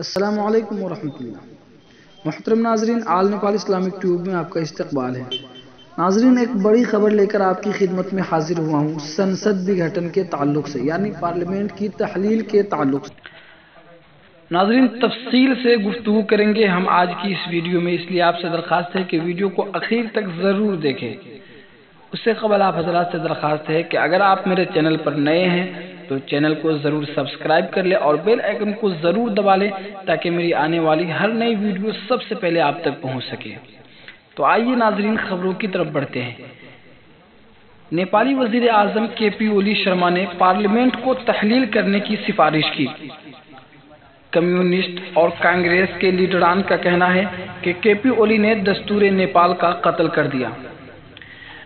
السلام علیکم ورحمۃ اللہ۔ محترم ناظرین، آل نیپال اسلامک ٹیوب میں آپ کا استقبال ہے۔ ناظرین، ایک بڑی خبر لے کر آپ کی خدمت میں حاضر ہوا ہوں سنسد وگھٹن کے تعلق سے، یعنی پارلیمنٹ کی تحلیل کے تعلق سے۔ ناظرین، تفصیل سے گفتگو کریں گے ہم آج کی اس ویڈیو میں، اس لیے آپ سے درخواست ہے کہ ویڈیو کو آخر تک ضرور دیکھیں۔ اس سے قبل آپ حضرات سے درخواست ہے کہ اگر آپ میرے چینل پر نئے ہیں تو چینل کو ضرور سبسکرائب کر لیں اور بیل آئیکن کو ضرور دبا لیں تاکہ میری آنے والی ہر نئی ویڈیو سب سے پہلے آپ تک پہنچ سکے۔ تو آئیے ناظرین، خبروں کی طرف بڑھتے ہیں۔ نیپالی وزیر اعظم کے پی اولی شرما نے پارلیمنٹ کو تحلیل کرنے کی سفارش کی۔ کمیونسٹ اور کانگریس کے لیڈران کا کہنا ہے کہ کے پی اولی نے دستور نیپال کا قتل کر دیا۔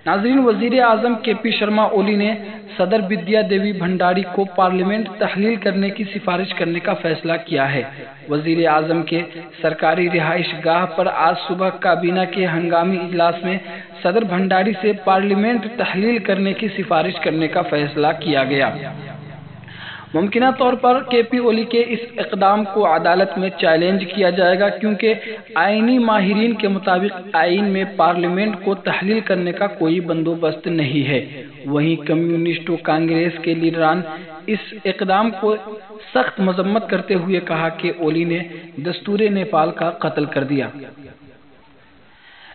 ناظرین، وزیر اعظم کے پی شرما اولی نے صدر ودیا دیوی بھنڈاری کو پارلیمنٹ تحلیل کرنے کی سفارش کرنے کا فیصلہ کیا ہے۔ وزیر اعظم کے سرکاری رہائش گاہ پر آج صبح کابینہ کے ہنگامی اجلاس میں صدر بھنڈاری سے پارلیمنٹ تحلیل کرنے کی سفارش کرنے کا فیصلہ کیا گیا۔ ممکنہ طور پر کے پی اولی کے اس اقدام کو عدالت میں چیلنج کیا جائے گا، کیونکہ آئینی ماہرین کے مطابق آئین میں پارلیمنٹ کو تحلیل کرنے کا کوئی بندوبست نہیں ہے۔ وہیں کمیونسٹ و کانگریس کے لیڈران اس اقدام کو سخت مذمت کرتے ہوئے کہا کہ اولی نے دستور نیپال کا قتل کر دیا۔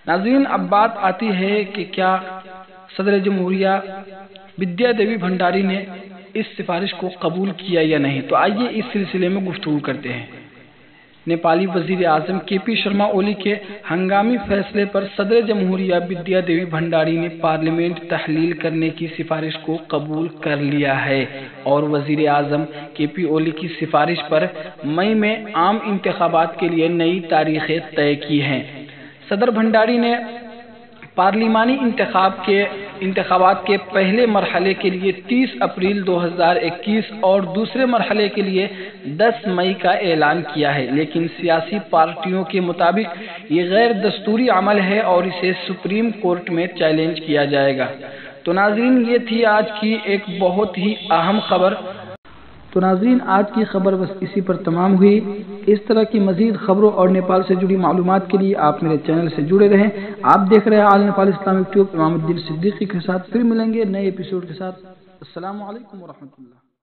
ناظرین، اب بات آتی ہے کہ کیا صدر جمہوریہ ودیا دیوی بھنڈاری نے اس سفارش کو قبول کیا یا نہیں، تو آئیے اس سلسلے میں گفتگو کرتے ہیں۔ نیپالی وزیر اعظم کے پی شرما اولی کے ہنگامی فیصلے پر صدر جمہوریہ ودیا دیوی بھنڈاری نے پارلیمنٹ تحلیل کرنے کی سفارش کو قبول کر لیا ہے اور وزیر اعظم کے پی اولی کی سفارش پر مئی میں عام انتخابات کے لیے نئی تاریخیں طے کی ہیں۔ صدر بھنڈاری نے پارلیمانی انتخابات کے پہلے مرحلے کے لیے 30 اپریل 2021 اور دوسرے مرحلے کے لیے 10 مئی کا اعلان کیا ہے، لیکن سیاسی پارٹیوں کے مطابق یہ غیر دستوری عمل ہے اور اسے سپریم کورٹ میں چیلنج کیا جائے گا۔ تو ناظرین، یہ تھی آج کی ایک بہت ہی اہم خبر۔ تو ناظرین، آج کی خبر بس اسی پر تمام ہوئی۔ اس طرح کی مزید خبروں اور نیپال سے جڑی معلومات کے لیے آپ میرے چینل سے جڑے رہیں۔ آپ دیکھ رہے ہیں آل نیپال اسلامک ٹیوب۔ امام الدین صدیقی کے ساتھ پھر ملیں گے نئے ایپیسوڈ کے ساتھ۔ السلام علیکم ورحمۃ اللہ۔